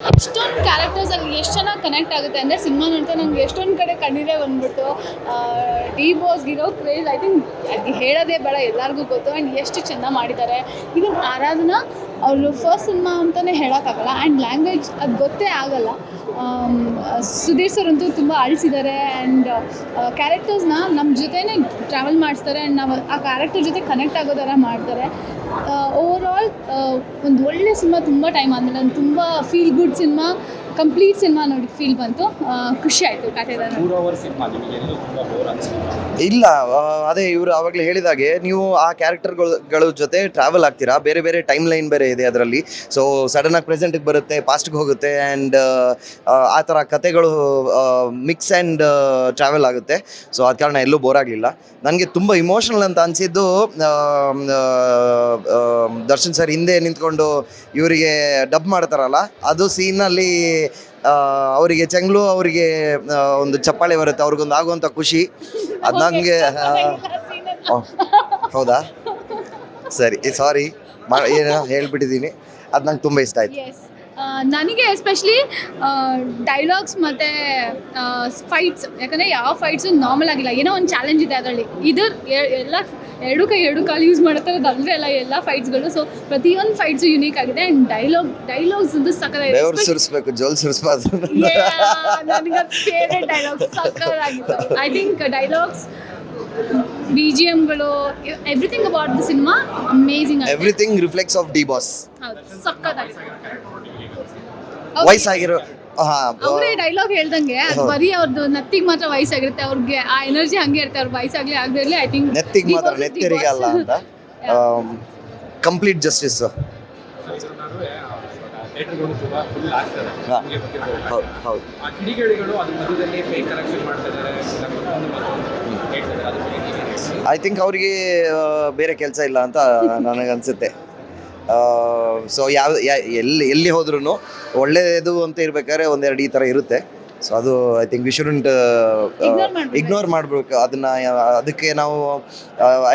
ಎಷ್ಟೊಂದು ಕ್ಯಾರೆಕ್ಟರ್ಸಲ್ಲಿ ಎಷ್ಟು ಚೆನ್ನಾಗಿ ಕನೆಕ್ಟ್ ಆಗುತ್ತೆ ಅಂದರೆ ಸಿನಿಮಾ ನೋಡ್ತಾ ನಂಗೆ ಎಷ್ಟೊಂದು ಕಡೆ ಕಣ್ಣೀರೇ ಬಂದ್ಬಿಟ್ಟು ಡಿ ಬಾಸ್ಗಿರೋ ಕ್ರೇಜ್ ಐ ಥಿಂಕ್ ಅದು ಹೇಳೋದೇ ಬೇಡ, ಎಲ್ಲರಿಗೂ ಗೊತ್ತು. ಆ್ಯಂಡ್ ಎಷ್ಟು ಚೆಂದ ಮಾಡಿದ್ದಾರೆ. ಇವನ್ ಆರಾಧನಾ ಅವರು ಫಸ್ಟ್ ಸಿನಿಮಾ ಅಂತಲೇ ಹೇಳೋಕ್ಕಾಗಲ್ಲ. ಆ್ಯಂಡ್ ಲ್ಯಾಂಗ್ವೇಜ್ ಅದು ಗೊತ್ತೇ ಆಗಲ್ಲ. ಸುಧೀರ್ ಸರ್ ಅಂತೂ ತುಂಬ ಅಳಿಸಿದ್ದಾರೆ. ಆ್ಯಂಡ್ ಕ್ಯಾರೆಕ್ಟರ್ಸ್ನ ನಮ್ಮ ಜೊತೆನೇ ಟ್ರಾವೆಲ್ ಮಾಡಿಸ್ತಾರೆ. ಆ್ಯಂಡ್ ನಾವು ಆ ಕ್ಯಾರೆಕ್ಟರ್ ಜೊತೆ ಕನೆಕ್ಟ್ ಆಗೋ ಥರ ಮಾಡ್ತಾರೆ. ಓವರಾಲ್ ಒಂದು ಒಳ್ಳೆ ಸಿನಿಮಾ. ತುಂಬ ಟೈಮ್ ಆದಮೇಲೆ ನಾನು ತುಂಬ feel good cinema, complete cinema ನೋಡಿ ಫೀಲ್ ಬಂತು. ಖುಷಿ ಆಯಿತು ಕಥೆದಾರ. ಇಲ್ಲ, ಅದೇ ಇವರು ಆವಾಗಲೇ ಹೇಳಿದಾಗೆ ನೀವು ಆ ಕ್ಯಾರೆಕ್ಟರ್ಗಳ ಜೊತೆ ಟ್ರಾವೆಲ್ ಆಗ್ತೀರಾ. ಬೇರೆ ಬೇರೆ ಟೈಮ್ ಲೈನ್ ಬೇರೆ ಇದೆ ಅದರಲ್ಲಿ. ಸೊ ಸಡನ್ನಾಗಿ ಪ್ರೆಸೆಂಟಿಗೆ ಬರುತ್ತೆ, ಪಾಸ್ಟ್ಗೆ ಹೋಗುತ್ತೆ. ಆ್ಯಂಡ್ ಆ ಥರ ಕತೆಗಳು ಮಿಕ್ಸ್ ಆ್ಯಂಡ್ ಟ್ರಾವೆಲ್ ಆಗುತ್ತೆ. ಸೊ ಆದ ಕಾರಣ ಎಲ್ಲೂ ಬೋರ್ ಆಗಲಿಲ್ಲ. ನನಗೆ ತುಂಬ ಇಮೋಷ್ನಲ್ ಅಂತ ಅನಿಸಿದ್ದು ದರ್ಶನ್ ಸರ್ ಹಿಂದೆ ನಿಂತ್ಕೊಂಡು ಇವರಿಗೆ ಡಬ್ ಮಾಡ್ತಾರಲ್ಲ, ಅದು ಸೀನಲ್ಲಿ ಅವರಿಗೆ ಚೆಂಗ್ಲು ಅವರಿಗೆ ಒಂದು ಚಪ್ಪಾಳೆ ಬರುತ್ತೆ, ಅವ್ರಿಗೊಂದು ಆಗುವಂಥ ಖುಷಿ ಅದು ನನಗೆ. ಹೌದಾ, ಸರಿ, ಸಾರಿ, ಏನೋ ಹೇಳ್ಬಿಟ್ಟಿದ್ದೀನಿ. ಅದು ನಂಗೆ ತುಂಬ ಇಷ್ಟ ಆಯಿತು. ನನಗೆ ಎಸ್ಪೆಷಲಿ ಡೈಲಾಗ್ಸ್ ಮತ್ತು ಫೈಟ್ಸ್, ಯಾಕಂದರೆ ಯಾವ ಫೈಟ್ಸು ನಾರ್ಮಲ್ ಆಗಿಲ್ಲ, ಏನೋ ಒಂದು ಚಾಲೆಂಜ್ ಇದೆ ಅದರಲ್ಲಿ. ಇದು ಎಲ್ಲ ಎರಡು ಕಾಲು ಯೂಸ್ ಮಾಡೋ ಅಲ್ಲದೆ ಅಲ್ಲ ಎಲ್ಲ ಫೈಟ್ಸ್ಗಳು. ಸೊ ಪ್ರತಿಯೊಂದು ಫೈಟ್ಸು ಯುನೀಕ್ ಆಗಿದೆ. ಆ್ಯಂಡ್ ಡೈಲಾಗ್ಸ್ ಒಂದು ಸಕ್ಕತ್ತಾಗಿದೆ. ಸುರಿಸ್ಬೇಕು, ಜೋಲ್ ಸುರಿಸ್ಬಾರ್ದು. ನನಗೆ ಫೇವ್ರೆಟ್ ಡೈಲಾಗ್ಸ್ ಸಕ್ಕತ್ತಾಗಿತ್ತು. ಐ ಥಿಂಕ್ ಡೈಲಾಗ್ಸ್, BGMಗಳು, everything about the cinema amazing. Everything reflects of D Boss. ಹೌದು, ಸಕ್ಕತ್ತಾಗಿದೆ. ವಯಸ್ಸಾಗಿರೋ ಅವರೇ ಡೈಲಾಗ್ ಹೇಳ್ದಂಗೆ ಅದು ಬರೀ ಅವ್ರದ್ದು ನತ್ತಿಗೆ ಮಾತ್ರ ವಯಸ್ಸಾಗಿರುತ್ತೆ. ಅವ್ರಿಗೆ ಆ ಎನರ್ಜಿ ಹಂಗೆ ಇರುತ್ತೆ. ಅವ್ರ ವಯಸ್ಸಾಗಲಿ ಆಗದೆ ಇರಲಿ. ಐ ಥಿಂಕ್ ನೆತ್ತಿಗೆ ಮಾತ್ರ, ನೆತ್ತರಿಗೆ ಅಲ್ಲ ಅಂತ. Complete justice. ಐ ಥಿಂಕ್ ಅವರಿಗೆ ಬೇರೆ ಕೆಲಸ ಇಲ್ಲ ಅಂತ ನನಗನ್ಸುತ್ತೆ. ಸೊ ಎಲ್ಲಿ ಹೋದ್ರೂ ಒಳ್ಳೆಯದು ಅಂತ ಇರ್ಬೇಕಾದ್ರೆ ಒಂದೆರಡು ಈ ಥರ ಇರುತ್ತೆ. ಸೊ ಅದು I think we shouldn't ignore ಮಾಡಬೇಕು. ಅದಕ್ಕೆ ನಾವು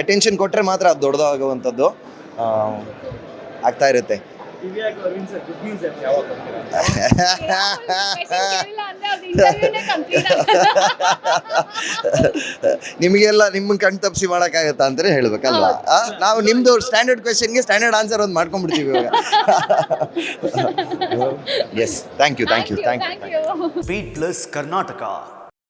ಅಟೆನ್ಷನ್ ಕೊಟ್ಟರೆ ಮಾತ್ರ ಅದು ದೊಡ್ಡದಾಗುವಂಥದ್ದು ಆಗ್ತಾ ಇರುತ್ತೆ. ನಿಮಗೆಲ್ಲ ನಿಮ್ಮ ಕಣ್ ತಪ್ಪಿಸಿ ಮಾಡೋಕ್ಕಾಗತ್ತಾ ಅಂತಲೇ ಹೇಳ್ಬೇಕಲ್ವಾ? ನಾವು ನಿಮ್ಮದು ಸ್ಟ್ಯಾಂಡರ್ಡ್ ಕ್ವೆಶನ್ಗೆ ಸ್ಟ್ಯಾಂಡರ್ಡ್ ಆನ್ಸರ್ ಒಂದು ಮಾಡ್ಕೊಂಡ್ಬಿಡ್ತೀವಿ ಇವಾಗ. Yes, thank you. Speed Plus Karnataka.